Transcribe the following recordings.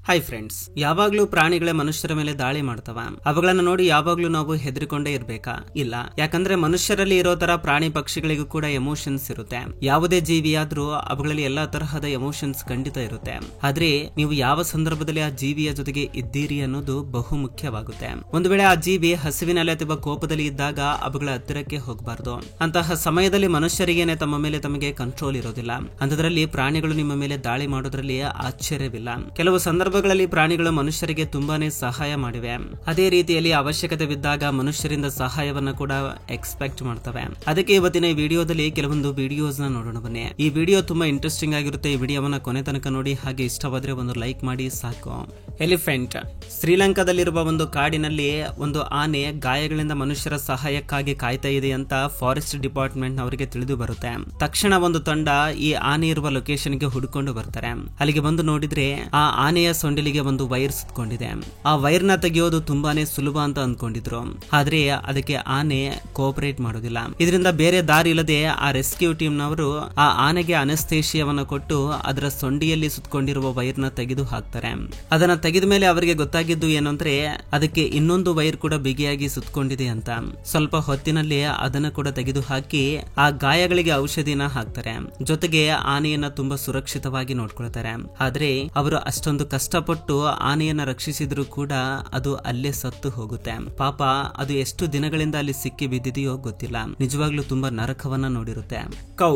Hi friends, ಯಾವಾಗ್ಲೂ ಪ್ರಾಣಿಗಳೇ ಮನುಷ್ಯರ ಮೇಲೆ ದಾಳಿ ಮಾಡ್ತವ. ಅವುಗಳನ್ನ ನೋಡಿ ಯಾವಾಗ್ಲೂ ನಾವು ಹೆದರಿಕೊಂಡೇ ಇರ್ಬೇಕಾ? ಇಲ್ಲ, ಯಾಕಂದ್ರೆ ಮನುಷ್ಯರಲ್ಲಿ ಇರೋ ತರ ಪ್ರಾಣಿ ಪಕ್ಷಿಗಳಿಗೂ ಕೂಡ ಎಮೋಷನ್ಸ್ ಇರುತ್ತೆ. ಯಾವುದೇ ಜೀವಿಯಾದ್ರೂ ಅವುಗಳಲ್ಲಿ ಎಲ್ಲಾ ತರಹದ ಎಮೋಷನ್ಸ್ ಖಂಡಿತ ಇರುತ್ತೆ. ಆದ್ರೆ ನೀವು ಯಾವ ಸಂದರ್ಭದಲ್ಲಿ ಆ ಜೀವಿಯ ಜೊತೆಗೆ ಇದ್ದೀರಿ ಅನ್ನೋದು ಬಹು ಮುಖ್ಯವಾಗುತ್ತೆ. ಒಂದು ವೇಳೆ ಆ ಜೀವಿ ಹಸಿವಿನಲ್ಲಿ ಅಥವಾ ಕೋಪದಲ್ಲಿ ಇದ್ದಾಗ ಅವುಗಳ ಹತ್ತಿರಕ್ಕೆ ಹೋಗಬಾರ್ದು. ಅಂತಹ ಸಮಯದಲ್ಲಿ ಮನುಷ್ಯರಿಗೇನೆ ತಮ್ಮ ಮೇಲೆ ತಮಗೆ ಕಂಟ್ರೋಲ್ ಇರೋದಿಲ್ಲ. ಅಂತದ್ರಲ್ಲಿ ಪ್ರಾಣಿಗಳು ನಿಮ್ಮ ಮೇಲೆ ದಾಳಿ ಮಾಡೋದ್ರಲ್ಲಿ ಆಶ್ಚರ್ಯವಿಲ್ಲ. ಕೆಲವು ಸಂದರ್ಭಗಳಲ್ಲಿ ಪ್ರಾಣಿಗಳು ಮನುಷ್ಯರಿಗೆ ತುಂಬಾನೇ ಸಹಾಯ ಮಾಡಿವೆ. ಅದೇ ರೀತಿಯಲ್ಲಿ ಅವಶ್ಯಕತೆ ಬಿದ್ದಾಗ ಮನುಷ್ಯರಿಂದ ಸಹಾಯವನ್ನ ಕೂಡ ಎಕ್ಸ್ಪೆಕ್ಟ್ ಮಾಡ್ತವೆ. ಅದಕ್ಕೆ ಇವತ್ತಿನ ಈ ವಿಡಿಯೋದಲ್ಲಿ ಕೆಲವೊಂದು ವಿಡಿಯೋಸ್ ನ ನೋಡೋಣ ಬನ್ನಿ. ಈ ವಿಡಿಯೋ ತುಂಬಾ ಇಂಟ್ರೆಸ್ಟಿಂಗ್ ಆಗಿರುತ್ತೆ. ಈ ವಿಡಿಯೋವನ್ನ ಕೊನೆ ತನಕ ನೋಡಿ, ಹಾಗೆ ಇಷ್ಟವಾದ್ರೆ ಒಂದು ಲೈಕ್ ಮಾಡಿ ಸಾಕು. ಎಲಿಫೆಂಟ್. ಶ್ರೀಲಂಕಾದಲ್ಲಿರುವ ಒಂದು ಕಾಡಿನಲ್ಲಿ ಒಂದು ಆನೆ ಗಾಯಗಳಿಂದ ಮನುಷ್ಯರ ಸಹಾಯಕ್ಕಾಗಿ ಕಾಯ್ತಾ ಇದೆ ಅಂತ ಫಾರೆಸ್ಟ್ ಡಿಪಾರ್ಟ್ಮೆಂಟ್ ಅವರಿಗೆ ತಿಳಿದು ಬರುತ್ತೆ. ತಕ್ಷಣ ಒಂದು ತಂಡ ಈ ಆನೆ ಇರುವ ಲೊಕೇಶನ್ ಗೆ ಹುಡುಕೊಂಡು ಬರ್ತಾರೆ. ಅಲ್ಲಿಗೆ ಬಂದು ನೋಡಿದ್ರೆ ಆ ಆನೆಯ ಸೊಂಡಿಲಿಗೆ ಒಂದು ವೈರ್ ಸುತ್ತಕೊಂಡಿದೆ. ಆ ವೈರ್ ನ ತೆಗೆಯೋದು ತುಂಬಾನೇ ಸುಲಭ ಅಂತ ಅಂದ್ಕೊಂಡಿದ್ರು. ಆದ್ರೆ ಅದಕ್ಕೆ ಆನೆ ಕೋಆಪರೇಟ್ ಮಾಡೋದಿಲ್ಲ. ಇದರಿಂದ ಬೇರೆ ದಾರಿ ಇಲ್ಲದೆ ಆ ರೆಸ್ಕ್ಯೂ ಟೀಮ್ ನವರು ಆ ಆನೆಗೆ ಅನಸ್ತೇಶಿಯವನ್ನ ಕೊಟ್ಟು ಅದರ ಸೊಂಡಿಯಲ್ಲಿ ಸುತ್ತಕೊಂಡಿರುವ ವೈರ್ ನ ತೆಗೆದು ಹಾಕ್ತಾರೆ. ಅದನ್ನ ತೆಗೆದ ಮೇಲೆ ಅವರಿಗೆ ಗೊತ್ತಾಗಿದ್ದು ಏನಂದ್ರೆ ಅದಕ್ಕೆ ಇನ್ನೊಂದು ವೈರ್ ಕೂಡ ಬಿಗಿಯಾಗಿ ಸುತ್ತಕೊಂಡಿದೆ ಅಂತ. ಸ್ವಲ್ಪ ಹೊತ್ತಿನಲ್ಲಿ ಅದನ್ನ ಕೂಡ ತೆಗೆದು ಹಾಕಿ ಆ ಗಾಯಗಳಿಗೆ ಔಷಧಿನ ಹಾಕ್ತಾರೆ. ಜೊತೆಗೆ ಆನೆಯನ್ನ ತುಂಬಾ ಸುರಕ್ಷಿತವಾಗಿ ನೋಡ್ಕೊಳ್ತಾರೆ. ಆದ್ರೆ ಅವರು ಅಷ್ಟೊಂದು ಕಷ್ಟಪಟ್ಟು ಆನೆಯನ್ನ ರಕ್ಷಿಸಿದ್ರು ಕೂಡ ಅದು ಅಲ್ಲೇ ಸತ್ತು ಹೋಗುತ್ತೆ. ಪಾಪ ಅದು ಎಷ್ಟು ದಿನಗಳಿಂದ ಅಲ್ಲಿ ಸಿಕ್ಕಿ ಬಿದ್ದಿದೆಯೋ ಗೊತ್ತಿಲ್ಲ. ನಿಜವಾಗ್ಲೂ ತುಂಬಾ ನರಕವನ್ನ ನೋಡಿರುತ್ತೆ. ಕೌ.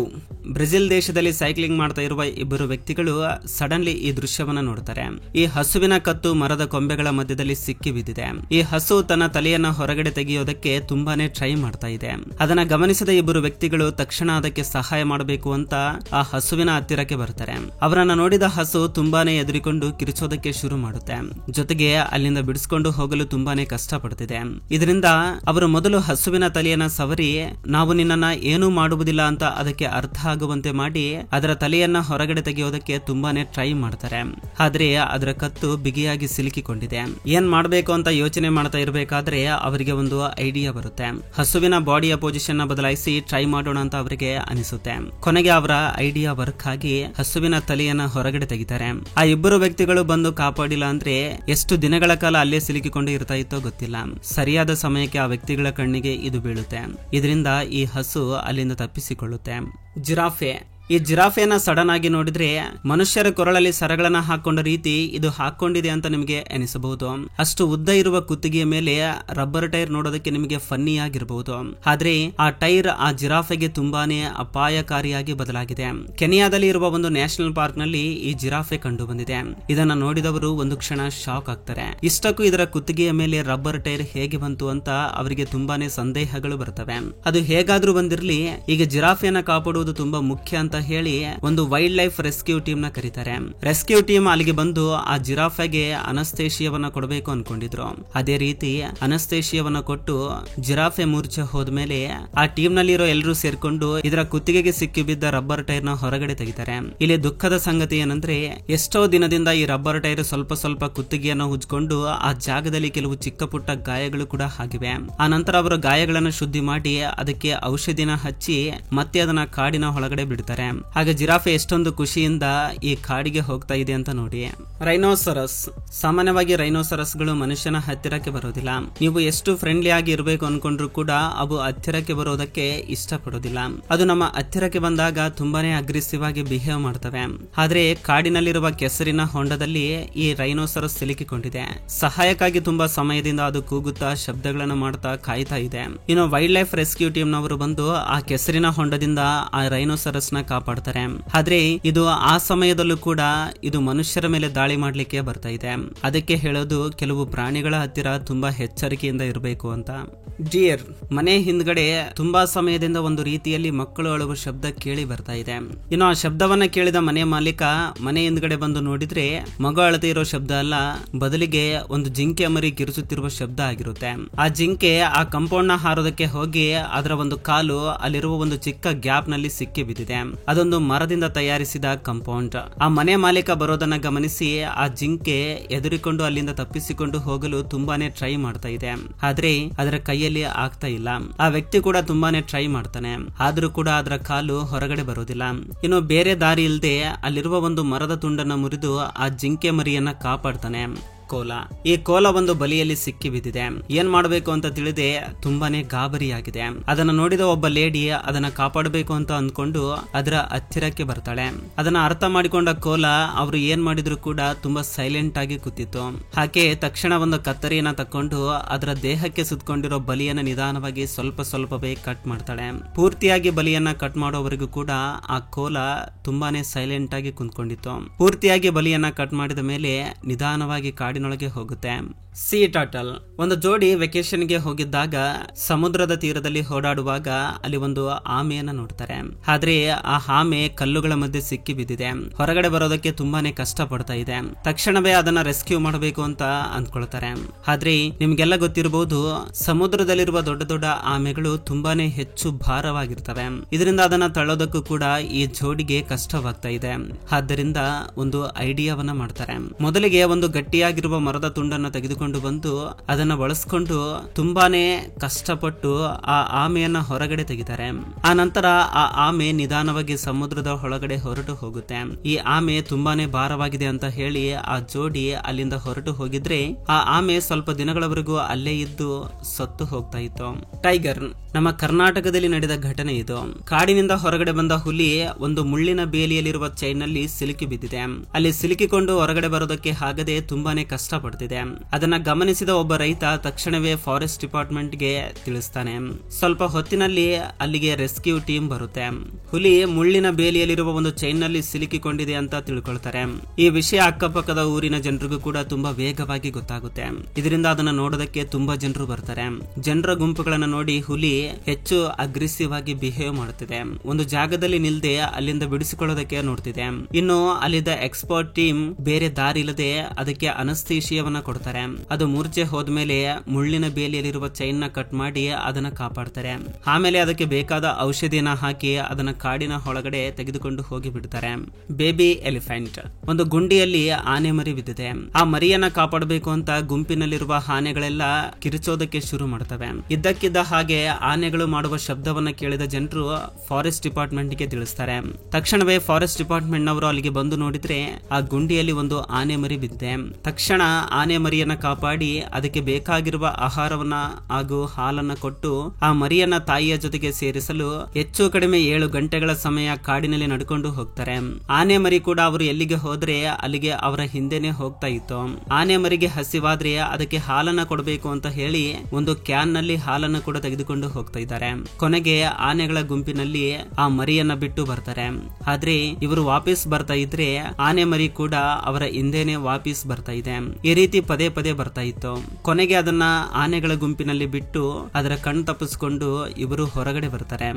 ಬ್ರೆಜಿಲ್ ದೇಶದಲ್ಲಿ ಸೈಕ್ಲಿಂಗ್ ಮಾಡ್ತಾ ಇರುವ ಇಬ್ಬರು ವ್ಯಕ್ತಿಗಳು ಸಡನ್ಲಿ ಈ ದೃಶ್ಯವನ್ನ ನೋಡ್ತಾರೆ. ಈ ಹಸುವಿನ ಕತ್ತು ಮರದ ಕೊಂಬೆಗಳ ಮಧ್ಯದಲ್ಲಿ ಸಿಕ್ಕಿ ಬಿದ್ದಿದೆ. ಈ ಹಸು ತನ್ನ ತಲೆಯನ್ನ ಹೊರಗಡೆ ತೆಗೆಯೋದಕ್ಕೆ ತುಂಬಾನೇ ಟ್ರೈ ಮಾಡ್ತಾ ಇದೆ. ಅದನ್ನ ಗಮನಿಸಿದ ಇಬ್ಬರು ವ್ಯಕ್ತಿಗಳು ತಕ್ಷಣ ಅದಕ್ಕೆ ಸಹಾಯ ಮಾಡಬೇಕು ಅಂತ ಆ ಹಸುವಿನ ಹತ್ತಿರಕ್ಕೆ ಬರ್ತಾರೆ. ಅವರನ್ನ ನೋಡಿದ ಹಸು ತುಂಬಾನೇ ಎದುರಿಕೊಂಡು ಕಿರಿಚೋದಕ್ಕೆ ಶುರು ಮಾಡುತ್ತೆ. ಜೊತೆಗೆ ಅಲ್ಲಿಂದ ಬಿಡಿಸ್ಕೊಂಡು ಹೋಗಲು ತುಂಬಾನೇ ಕಷ್ಟ ಪಡ್ತಿದೆ. ಇದರಿಂದ ಅವರು ಮೊದಲು ಹಸುವಿನ ತಲೆಯನ್ನ ಸವರಿ ನಾವು ನಿನ್ನನ್ನ ಏನೂ ಮಾಡುವುದಿಲ್ಲ ಅಂತ ಅದಕ್ಕೆ ಅರ್ಥ ಆಗುವಂತೆ ಮಾಡಿ ಅದರ ತಲೆಯನ್ನ ಹೊರಗಡೆ ತೆಗೆಯೋದಕ್ಕೆ ತುಂಬಾನೇ ಟ್ರೈ ಮಾಡ್ತಾರೆ. ಆದ್ರೆ ಅದರ ಕತ್ತು ಬಿಗಿಯಾಗಿ ಸಿಲುಕಿಕೊಂಡಿದೆ. ಏನ್ ಮಾಡ್ಬೇಕು ಅಂತ ಯೋಚನೆ ಮಾಡ್ತಾ ಇರಬೇಕಾದ್ರೆ ಅವರಿಗೆ ಒಂದು ಐಡಿಯಾ ಬರುತ್ತೆ. ಹಸುವಿನ ಬಾಡಿಯ ಪೊಸಿಷನ್ ನ ಬದಲಾಯಿಸಿ ಟ್ರೈ ಮಾಡೋಣ ಅಂತ ಅವರಿಗೆ ಅನಿಸುತ್ತೆ. ಕೊನೆಗೆ ಅವರ ಐಡಿಯಾ ವರ್ಕ್ ಆಗಿ ಹಸುವಿನ ತಲೆಯನ್ನ ಹೊರಗಡೆ ತೆಗಿತಾರೆ. ಆ ಇಬ್ಬರು ವ್ಯಕ್ತಿಗಳು ಬಂದು ಕಾಪಾಡಿಲ್ಲ ಅಂದ್ರೆ ಎಷ್ಟು ದಿನಗಳ ಕಾಲ ಅಲ್ಲೇ ಸಿಲುಕಿಕೊಂಡು ಇರ್ತಾ ಇತ್ತೋ ಗೊತ್ತಿಲ್ಲ. ಸರಿಯಾದ ಸಮಯಕ್ಕೆ ಆ ವ್ಯಕ್ತಿಗಳ ಕಣ್ಣಿಗೆ ಇದು ಬೀಳುತ್ತೆ. ಇದರಿಂದ ಈ ಹಸು ಅಲ್ಲಿಂದ ತಪ್ಪಿಸಿಕೊಳ್ಳುತ್ತೆ. ಜಿರಾಫೆ. ಈ ಜಿರಾಫೆನ ಸಡನ್ ಆಗಿ ನೋಡಿದ್ರೆ ಮನುಷ್ಯರ ಕೊರಳಲ್ಲಿ ಸರಗಳನ್ನ ಹಾಕೊಂಡ ರೀತಿ ಇದು ಹಾಕೊಂಡಿದೆ ಅಂತ ನಿಮಗೆ ಎನಿಸಬಹುದು. ಅಷ್ಟು ಉದ್ದ ಇರುವ ಕುತ್ತಿಗೆಯ ಮೇಲೆ ರಬ್ಬರ್ ಟೈರ್ ನೋಡೋದಕ್ಕೆ ನಿಮಗೆ ಫನ್ನಿ ಆಗಿರಬಹುದು. ಆದ್ರೆ ಆ ಟೈರ್ ಆ ಜಿರಾಫೆಗೆ ತುಂಬಾನೇ ಅಪಾಯಕಾರಿಯಾಗಿ ಬದಲಾಗಿದೆ. ಕೆನಿಯಾದಲ್ಲಿ ಇರುವ ಒಂದು ನ್ಯಾಷನಲ್ ಪಾರ್ಕ್ ನಲ್ಲಿ ಈ ಜಿರಾಫೆ ಕಂಡು ಬಂದಿದೆ. ಇದನ್ನ ನೋಡಿದವರು ಒಂದು ಕ್ಷಣ ಶಾಕ್ ಆಗ್ತಾರೆ. ಇಷ್ಟಕ್ಕೂ ಇದರ ಕುತ್ತಿಗೆಯ ಮೇಲೆ ರಬ್ಬರ್ ಟೈರ್ ಹೇಗೆ ಬಂತು ಅಂತ ಅವರಿಗೆ ತುಂಬಾನೇ ಸಂದೇಹಗಳು ಬರ್ತವೆ. ಅದು ಹೇಗಾದ್ರೂ ಬಂದಿರಲಿ, ಈಗ ಜಿರಾಫೆಯನ್ನ ಕಾಪಾಡುವುದು ತುಂಬಾ ಮುಖ್ಯ ಅಂತ ಹೇಳಿ ಒಂದು ವೈಲ್ಡ್ ಲೈಫ್ ರೆಸ್ಕ್ಯೂ ಟೀಮ್ ನ ಕರೀತಾರೆ. ರೆಸ್ಕ್ಯೂ ಟೀಮ್ ಅಲ್ಲಿಗೆ ಬಂದು ಆ ಜಿರಾಫೆಗೆ ಅನಸ್ತೇಶಿಯವನ್ನ ಕೊಡಬೇಕು ಅನ್ಕೊಂಡಿದ್ರು. ಅದೇ ರೀತಿ ಅನಸ್ತೇಶಿಯವನ್ನ ಕೊಟ್ಟು ಜಿರಾಫೆ ಮೂರ್ಛೆ ಹೋದ್ಮೇಲೆ ಆ ಟೀಮ್ ನಲ್ಲಿರೋ ಎಲ್ಲರೂ ಸೇರ್ಕೊಂಡು ಇದರ ಕುತ್ತಿಗೆಗೆ ಸಿಕ್ಕಿ ಬಿದ್ದ ರಬ್ಬರ್ ಟೈರ್ ನ ಹೊರಗಡೆ ತೆಗಿತಾರೆ. ಇಲ್ಲಿ ದುಃಖದ ಸಂಗತಿ ಏನಂದ್ರೆ ಎಷ್ಟೋ ದಿನದಿಂದ ಈ ರಬ್ಬರ್ ಟೈರ್ ಸ್ವಲ್ಪ ಸ್ವಲ್ಪ ಕುತ್ತಿಗೆಯನ್ನು ಉಜ್ಕೊಂಡು ಆ ಜಾಗದಲ್ಲಿ ಕೆಲವು ಚಿಕ್ಕ ಪುಟ್ಟ ಗಾಯಗಳು ಕೂಡ ಆಗಿವೆ. ಆ ನಂತರ ಅವರು ಗಾಯಗಳನ್ನು ಶುದ್ಧಿ ಮಾಡಿ ಅದಕ್ಕೆ ಔಷಧಿನ ಹಚ್ಚಿ ಮತ್ತೆ ಅದನ್ನ ಕಾಡಿನ ಒಳಗಡೆ ಬಿಡ್ತಾರೆ. ಆಗ ಜಿರಾಫೆ ಎಷ್ಟೊಂದು ಖುಷಿಯಿಂದ ಈ ಕಾಡಿಗೆ ಹೋಗ್ತಾ ಇದೆ ಅಂತ ನೋಡಿ. ರೈನೋಸರಸ್. ಸಾಮಾನ್ಯವಾಗಿ ರೈನೋಸರಸ್ಗಳು ಮನುಷ್ಯನ ಹತ್ತಿರಕ್ಕೆ ಬರೋದಿಲ್ಲ. ನೀವು ಎಷ್ಟು ಫ್ರೆಂಡ್ಲಿ ಆಗಿ ಇರಬೇಕು ಅನ್ಕೊಂಡ್ರು ಕೂಡ ಅವು ಹತ್ತಿರಕ್ಕೆ ಬರೋದಕ್ಕೆ ಇಷ್ಟಪಡೋದಿಲ್ಲ. ಅದು ನಮ್ಮ ಹತ್ತಿರಕ್ಕೆ ಬಂದಾಗ ತುಂಬಾನೇ ಅಗ್ರೆಸಿವ್ ಆಗಿ ಬಿಹೇವ್ ಮಾಡ್ತವೆ. ಆದ್ರೆ ಕಾಡಿನಲ್ಲಿರುವ ಕೆಸರಿನ ಹೊಂಡದಲ್ಲಿ ಈ ರೈನೋಸರಸ್ ಸಿಲುಕಿಕೊಂಡಿದೆ. ಸಹಾಯಕ್ಕಾಗಿ ತುಂಬಾ ಸಮಯದಿಂದ ಅದು ಕೂಗುತ್ತಾ ಶಬ್ದಗಳನ್ನು ಮಾಡ್ತಾ ಕಾಯ್ತಾ ಇದೆ. ಇನ್ನು ವೈಲ್ಡ್ ಲೈಫ್ ರೆಸ್ಕ್ಯೂ ಟೀಮ್ ನವರು ಬಂದು ಆ ಕೆಸರಿನ ಹೊಂಡದಿಂದ ಆ ರೈನೋಸರಸ್ ನ ಕಾಪಾಡ್ತಾರೆ. ಆದ್ರೆ ಇದು ಆ ಸಮಯದಲ್ಲೂ ಕೂಡ ಇದು ಮನುಷ್ಯರ ಮೇಲೆ ದಾಳಿ ಮಾಡ್ಲಿಕ್ಕೆ ಬರ್ತಾ ಇದೆ. ಅದಕ್ಕೆ ಹೇಳೋದು ಕೆಲವು ಪ್ರಾಣಿಗಳ ಹತ್ತಿರ ತುಂಬಾ ಎಚ್ಚರಿಕೆಯಿಂದ ಇರಬೇಕು ಅಂತ. ಡಿಯರ್. ಮನೆ ಹಿಂದ್ಗಡೆ ತುಂಬಾ ಸಮಯದಿಂದ ಒಂದು ರೀತಿಯಲ್ಲಿ ಮಕ್ಕಳು ಅಳುವ ಶಬ್ದ ಕೇಳಿ ಬರ್ತಾ ಇದೆ. ಇನ್ನು ಆ ಶಬ್ದವನ್ನ ಕೇಳಿದ ಮನೆ ಮಾಲೀಕ ಮನೆ ಹಿಂದ್ಗಡೆ ಬಂದು ನೋಡಿದ್ರೆ ಮಗು ಅಳತೆ ಇರೋ ಶಬ್ದ ಅಲ್ಲ, ಬದಲಿಗೆ ಒಂದು ಜಿಂಕೆ ಮರಿ ಕಿರಿಸುತ್ತಿರುವ ಶಬ್ದ ಆಗಿರುತ್ತೆ. ಆ ಜಿಂಕೆ ಆ ಕಾಂಪೌಂಡ್ ನ ಹಾರೋದಕ್ಕೆ ಹೋಗಿ ಅದರ ಒಂದು ಕಾಲು ಅಲ್ಲಿರುವ ಒಂದು ಚಿಕ್ಕ ಗ್ಯಾಪ್ ನಲ್ಲಿ ಸಿಕ್ಕಿ ಬಿದ್ದಿದೆ. ಅದೊಂದು ಮರದಿಂದ ತಯಾರಿಸಿದ ಕಾಂಪೌಂಡ್. ಆ ಮನೆ ಮಾಲೀಕ ಬರೋದನ್ನ ಗಮನಿಸಿ ಆ ಜಿಂಕೆ ಎದುರಿಕೊಂಡು ಅಲ್ಲಿಂದ ತಪ್ಪಿಸಿಕೊಂಡು ಹೋಗಲು ತುಂಬಾನೇ ಟ್ರೈ ಮಾಡ್ತಾ ಇದೆ. ಆದ್ರೆ ಅದರ ಕೈಯಲ್ಲಿ ಆಗ್ತಾ ಇಲ್ಲ. ಆ ವ್ಯಕ್ತಿ ಕೂಡ ತುಂಬಾನೇ ಟ್ರೈ ಮಾಡ್ತಾನೆ, ಆದ್ರೂ ಕೂಡ ಅದರ ಕಾಲು ಹೊರಗಡೆ ಬರೋದಿಲ್ಲ. ಇನ್ನು ಬೇರೆ ದಾರಿ ಇಲ್ಲದೆ ಅಲ್ಲಿರುವ ಒಂದು ಮರದ ತುಂಡನ್ನ ಮುರಿದು ಆ ಜಿಂಕೆ ಮರಿಯನ್ನ ಕಾಪಾಡ್ತಾನೆ ಕೋಲ. ಈ ಕೋಲ ಒಂದು ಬಲಿಯಲ್ಲಿ ಸಿಕ್ಕಿ ಬಿದ್ದಿದೆ. ಏನ್ ಮಾಡಬೇಕು ಅಂತ ತಿಳಿದೆ ತುಂಬಾನೇ ಗಾಬರಿಯಾಗಿದೆ. ಅದನ್ನ ನೋಡಿದ ಒಬ್ಬ ಲೇಡಿ ಅದನ್ನ ಕಾಪಾಡಬೇಕು ಅಂತ ಅಂದ್ಕೊಂಡು ಅದರ ಹತ್ತಿರಕ್ಕೆ ಬರ್ತಾಳೆ. ಅದನ್ನ ಅರ್ಥ ಮಾಡಿಕೊಂಡ ಕೋಲ ಅವರು ಏನ್ ಮಾಡಿದ್ರು ಕೂಡ ತುಂಬಾ ಸೈಲೆಂಟ್ ಆಗಿ ಕೂತಿತ್ತು. ಹಾಗೆ ತಕ್ಷಣ ಒಂದು ಕತ್ತರಿಯನ್ನ ತಕೊಂಡು ಅದರ ದೇಹಕ್ಕೆ ಸುತ್ತಕೊಂಡಿರೋ ಬಲಿಯನ್ನ ನಿಧಾನವಾಗಿ ಸ್ವಲ್ಪವೇ ಕಟ್ ಮಾಡ್ತಾಳೆ. ಪೂರ್ತಿಯಾಗಿ ಬಲಿಯನ್ನ ಕಟ್ ಮಾಡೋವರೆಗೂ ಕೂಡ ಆ ಕೋಲ ತುಂಬಾನೇ ಸೈಲೆಂಟ್ ಆಗಿ ಕುಂತ್ಕೊಂಡಿತ್ತು. ಪೂರ್ತಿಯಾಗಿ ಬಲಿಯನ್ನ ಕಟ್ ಮಾಡಿದ ಮೇಲೆ ನಿಧಾನವಾಗಿ ಕಾಡಿನೊಳಗೆ ಹೋಗುತ್ತೆ. ಸೀ ಟರ್ಟಲ್ ಒಂದು ಜೋಡಿ ವೆಕೇಶನ್ಗೆ ಹೋಗಿದ್ದಾಗ ಸಮುದ್ರದ ತೀರದಲ್ಲಿ ಓಡಾಡುವಾಗ ಅಲ್ಲಿ ಒಂದು ಆಮೆಯನ್ನ ನೋಡ್ತಾರೆ. ಆದ್ರೆ ಆ ಆಮೆ ಕಲ್ಲುಗಳ ಮಧ್ಯೆ ಸಿಕ್ಕಿ ಬಿದ್ದಿದೆ. ಹೊರಗಡೆ ಬರೋದಕ್ಕೆ ತುಂಬಾನೇ ಕಷ್ಟ ಪಡ್ತಾ ಇದೆ. ತಕ್ಷಣವೇ ಅದನ್ನ ರೆಸ್ಕ್ಯೂ ಮಾಡಬೇಕು ಅಂತ ಅಂದ್ಕೊಳ್ತಾರೆ. ಆದ್ರೆ ನಿಮ್ಗೆಲ್ಲ ಗೊತ್ತಿರಬಹುದು, ಸಮುದ್ರದಲ್ಲಿರುವ ದೊಡ್ಡ ದೊಡ್ಡ ಆಮೆಗಳು ತುಂಬಾನೇ ಹೆಚ್ಚು ಭಾರವಾಗಿರ್ತವೆ. ಇದರಿಂದ ಅದನ್ನ ತಳ್ಳೋದಕ್ಕೂ ಕೂಡ ಈ ಜೋಡಿಗೆ ಕಷ್ಟವಾಗ್ತಾ ಇದೆ. ಆದ್ದರಿಂದ ಒಂದು ಐಡಿಯಾವನ್ನ ಮಾಡ್ತಾರೆ. ಮೊದಲಿಗೆ ಒಂದು ಗಟ್ಟಿಯಾಗಿರುವ ಮರದ ತುಂಡನ್ನು ತೆಗೆದುಕೊಂಡು ಬಂದು ಅದನ್ನ ಬಳಸ್ಕೊಂಡು ತುಂಬಾನೇ ಕಷ್ಟಪಟ್ಟು ಆ ಆಮೆಯನ್ನ ಹೊರಗಡೆ ತೆಗಿತಾರೆ. ಆ ನಂತರ ಆ ಆಮೆ ನಿಧಾನವಾಗಿ ಸಮುದ್ರದ ಒಳಗಡೆ ಹೊರಟು ಹೋಗುತ್ತೆ. ಈ ಆಮೆ ತುಂಬಾನೇ ಭಾರವಾಗಿದೆ ಅಂತ ಹೇಳಿ ಆ ಜೋಡಿ ಅಲ್ಲಿಂದ ಹೊರಟು ಹೋಗಿದ್ರೆ ಆ ಆಮೆ ಸ್ವಲ್ಪ ದಿನಗಳವರೆಗೂ ಅಲ್ಲೇ ಇದ್ದು ಸತ್ತು ಹೋಗ್ತಾ ಇತ್ತು. ಟೈಗರ್ ನಮ್ಮ ಕರ್ನಾಟಕದಲ್ಲಿ ನಡೆದ ಘಟನೆ ಇದು. ಕಾಡಿನಿಂದ ಹೊರಗಡೆ ಬಂದ ಹುಲಿ ಒಂದು ಮುಳ್ಳಿನ ಬೇಲಿಯಲ್ಲಿರುವ ಚೈನ್ ನಲ್ಲಿ ಸಿಲುಕಿ ಬಿದ್ದಿದೆ. ಅಲ್ಲಿ ಸಿಲುಕಿಕೊಂಡು ಹೊರಗಡೆ ಬರೋದಕ್ಕೆ ಆಗದೆ ತುಂಬಾನೇ ಕಷ್ಟ ಪಡ್ತಿದೆ. ಅದನ್ನ ಗಮನಿಸಿದ ಒಬ್ಬ ರೈತ ತಕ್ಷಣವೇ ಫಾರೆಸ್ಟ್ ಡಿಪಾರ್ಟ್ಮೆಂಟ್ ಗೆ ತಿಳಿಸ್ತಾನೆ. ಸ್ವಲ್ಪ ಹೊತ್ತಿನಲ್ಲಿ ಅಲ್ಲಿಗೆ ರೆಸ್ಕ್ಯೂ ಟೀಮ್ ಬರುತ್ತೆ. ಹುಲಿ ಮುಳ್ಳಿನ ಬೇಲಿಯಲ್ಲಿರುವ ಒಂದು ಚೈನ್ ನಲ್ಲಿ ಸಿಲುಕಿಕೊಂಡಿದೆ ಅಂತ ತಿಳ್ಕೊಳ್ತಾರೆ. ಈ ವಿಷಯ ಅಕ್ಕಪಕ್ಕದ ಊರಿನ ಜನರಿಗೂ ಕೂಡ ತುಂಬಾ ವೇಗವಾಗಿ ಗೊತ್ತಾಗುತ್ತೆ. ಇದರಿಂದ ಅದನ್ನ ನೋಡೋದಕ್ಕೆ ತುಂಬಾ ಜನರು ಬರ್ತಾರೆ. ಜನರ ಗುಂಪುಗಳನ್ನ ನೋಡಿ ಹುಲಿ ಹೆಚ್ಚು ಅಗ್ರೆಸಿವ್ ಆಗಿ ಬಿಹೇವ್ ಮಾಡುತ್ತಿದೆ. ಒಂದು ಜಾಗದಲ್ಲಿ ನಿಲ್ದೆ ಅಲ್ಲಿಂದ ಬಿಡಿಸಿಕೊಳ್ಳೋದಕ್ಕೆ ನೋಡ್ತಿದೆ. ಇನ್ನು ಅಲ್ಲಿದ್ದ ಎಕ್ಸ್ಪರ್ಟ್ ಟೀಮ್ ಬೇರೆ ದಾರಿ ಇಲ್ಲದೆ ಅದಕ್ಕೆ ಅನಸ್ತೇಶಿಯವನ್ನ ಕೊಡ್ತಾರೆ. ಅದು ಮೂರ್ಛೆ ಹೋದ್ಮೇಲೆ ಮುಳ್ಳಿನ ಬೇಲಿಯಲ್ಲಿರುವ ಚೈನ್ ನ ಕಟ್ ಮಾಡಿ ಅದನ್ನ ಕಾಪಾಡ್ತಾರೆ. ಆಮೇಲೆ ಅದಕ್ಕೆ ಬೇಕಾದ ಔಷಧಿಯನ್ನ ಹಾಕಿ ಅದನ್ನ ಕಾಡಿನ ಒಳಗಡೆ ತೆಗೆದುಕೊಂಡು ಹೋಗಿ ಬಿಡ್ತಾರೆ. ಬೇಬಿ ಎಲಿಫೆಂಟ್ ಒಂದು ಗುಂಡಿಯಲ್ಲಿ ಆನೆ ಮರಿ ಬಿದ್ದಿದೆ. ಆ ಮರಿಯನ್ನ ಕಾಪಾಡಬೇಕು ಅಂತ ಗುಂಪಿನಲ್ಲಿರುವ ಆನೆಗಳೆಲ್ಲ ಕಿರಿಚೋದಕ್ಕೆ ಶುರು ಮಾಡ್ತವೆ. ಇದ್ದಕ್ಕಿದ್ದ ಹಾಗೆ ಆನೆಗಳು ಮಾಡುವ ಶಬ್ದವನ್ನ ಕೇಳಿದ ಜನರು ಫಾರೆಸ್ಟ್ ಡಿಪಾರ್ಟ್ಮೆಂಟ್ ಗೆ ತಿಳಿಸ್ತಾರೆ. ತಕ್ಷಣವೇ ಫಾರೆಸ್ಟ್ ಡಿಪಾರ್ಟ್ಮೆಂಟ್ ನವರು ಅಲ್ಲಿಗೆ ಬಂದು ನೋಡಿದ್ರೆ ಆ ಗುಂಡಿಯಲ್ಲಿ ಒಂದು ಆನೆ ಮರಿ ಬಿದ್ದಿದೆ. ತಕ್ಷಣ ಆನೆ ಮರಿಯನ್ನ ಕಾಪಾಡಿ ಅದಕ್ಕೆ ಬೇಕಾಗಿರುವ ಆಹಾರವನ್ನ ಹಾಗೂ ಹಾಲನ್ನ ಕೊಟ್ಟು ಆ ಮರಿಯನ್ನ ತಾಯಿಯ ಜೊತೆಗೆ ಸೇರಿಸಲು ಹೆಚ್ಚು ಕಡಿಮೆ 7 ಗಂಟೆಗಳ ಸಮಯ ಕಾಡಿನಲ್ಲಿ ನಡ್ಕೊಂಡು ಹೋಗ್ತಾರೆ. ಆನೆ ಮರಿ ಕೂಡ ಅವರು ಎಲ್ಲಿಗೆ ಹೋದ್ರೆ ಅಲ್ಲಿಗೆ ಅವರ ಹಿಂದೆನೆ ಹೋಗ್ತಾ ಇತ್ತು. ಆನೆ ಮರಿಗೆ ಹಸಿವಾದ್ರೆ ಅದಕ್ಕೆ ಹಾಲನ್ನ ಕೊಡಬೇಕು ಅಂತ ಹೇಳಿ ಒಂದು ಕ್ಯಾನ್ ನಲ್ಲಿ ಹಾಲನ್ನು ಕೂಡ ತೆಗೆದುಕೊಂಡು ಹೋಗ್ತಾ ಇದ್ದಾರೆ. ಕೊನೆಗೆ ಆನೆಗಳ ಗುಂಪಿನಲ್ಲಿ ಆ ಮರಿಯನ್ನ ಬಿಟ್ಟು ಬರ್ತಾರೆ. ಆದ್ರೆ ಇವರು ವಾಪಸ್ ಬರ್ತಾ ಇದ್ರೆ ಆನೆ ಮರಿ ಕೂಡ ಅವರ ಹಿಂದೆನೆ ವಾಪಸ್ ಬರ್ತಾ ಇದೆ. ಈ ರೀತಿ ಪದೇ ಬರ್ತಾ ಇತ್ತು. ಕೊನೆಗೆ ಅದನ್ನ ಆನೆಗಳ ಗುಂಪಿನಲ್ಲಿ ಬಿಟ್ಟು ಅದರ ಕಣ್ ತಪ್ಪಿಸಿಕೊಂಡು ಇವರು ಹೊರಗಡೆ ಬರ್ತಾರೆ.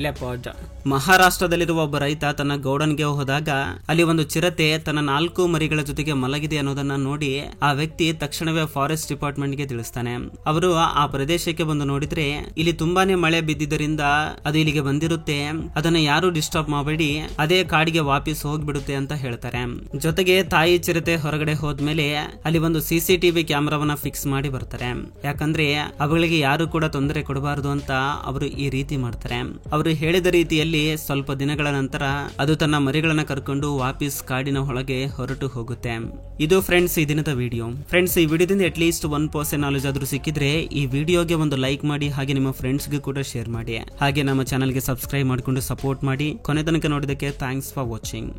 ಲೆಪರ್ಡ್ ಮಹಾರಾಷ್ಟ್ರದಲ್ಲಿರುವ ಒಬ್ಬ ರೈತ ತನ್ನ ಗೌಡನ್ಗೆ ಹೋದಾಗ ಅಲ್ಲಿ ಒಂದು ಚಿರತೆ ತನ್ನ 4 ಮರಿಗಳ ಜೊತೆಗೆ ಮಲಗಿದೆ ಅನ್ನೋದನ್ನ ನೋಡಿ ಆ ವ್ಯಕ್ತಿ ತಕ್ಷಣವೇ ಫಾರೆಸ್ಟ್ ಡಿಪಾರ್ಟ್ಮೆಂಟ್ ಗೆ ತಿಳಿಸ್ತಾನೆ. ಅವರು ಆ ಪ್ರದೇಶಕ್ಕೆ ಬಂದು ನೋಡಿದ್ರೆ ಇಲ್ಲಿ ತುಂಬಾನೇ ಮಳೆ ಬಿದ್ದಿದ್ದರಿಂದ ಅದು ಇಲ್ಲಿಗೆ ಬಂದಿರುತ್ತೆ, ಅದನ್ನ ಯಾರು ಡಿಸ್ಟರ್ಬ್ ಮಾಡಬೇಡಿ, ಅದೇ ಕಾಡಿಗೆ ವಾಪಸ್ ಹೋಗ್ಬಿಡುತ್ತೆ ಅಂತ ಹೇಳ್ತಾರೆ. ಜೊತೆಗೆ ತಾಯಿ ಚಿರತೆ ಹೊರಗಡೆ ಹೋದ್ಮೇಲೆ ಅಲ್ಲಿ ಒಂದು CCTV ಕ್ಯಾಮೆರಾವನ್ನ ಫಿಕ್ಸ್ ಮಾಡಿ ಬರ್ತಾರೆ. ಯಾಕಂದ್ರೆ ಅವುಗಳಿಗೆ ಯಾರು ಕೂಡ ತೊಂದರೆ ಕೊಡಬಾರದು ಅಂತ ಅವರು ಈ ರೀತಿ ಮಾಡ್ತಾರೆ. ಅವರು ಹೇಳಿದ ರೀತಿಯಲ್ಲಿ ಸ್ವಲ್ಪ ದಿನಗಳ ನಂತರ ಅದು ತನ್ನ ಮರಿಗಳನ್ನ ಕರ್ಕೊಂಡು ವಾಪಸ್ ಕಾಡಿನ ಒಳಗೆ ಹೊರಟು ಹೋಗುತ್ತೆ. ಇದು ಫ್ರೆಂಡ್ಸ್ ಈ ದಿನದ ವಿಡಿಯೋ. ಫ್ರೆಂಡ್ಸ್ ಈ ವಿಡಿಯೋದಿಂದ ಅಟ್ಲೀಸ್ಟ್ 1% ನಾಲೆಜ್ ಆದ್ರೂ ಸಿಕ್ಕಿದ್ರೆ ಈ ವಿಡಿಯೋಗೆ ಒಂದು ಲೈಕ್ ಮಾಡಿ, ಹಾಗೆ ನಿಮ್ಮ ಫ್ರೆಂಡ್ಸ್ಗೆ ಕೂಡ ಶೇರ್ ಮಾಡಿ, ಹಾಗೆ ನಮ್ಮ ಚಾನಲ್ಗೆ ಸಬ್ಸ್ಕ್ರೈಬ್ ಮಾಡಿಕೊಂಡು ಸಪೋರ್ಟ್ ಮಾಡಿ. ಕೊನೆ ತನಕ ನೋಡಿದಕ್ಕೆ ಥ್ಯಾಂಕ್ಸ್ ಫಾರ್ ವಾಚಿಂಗ್.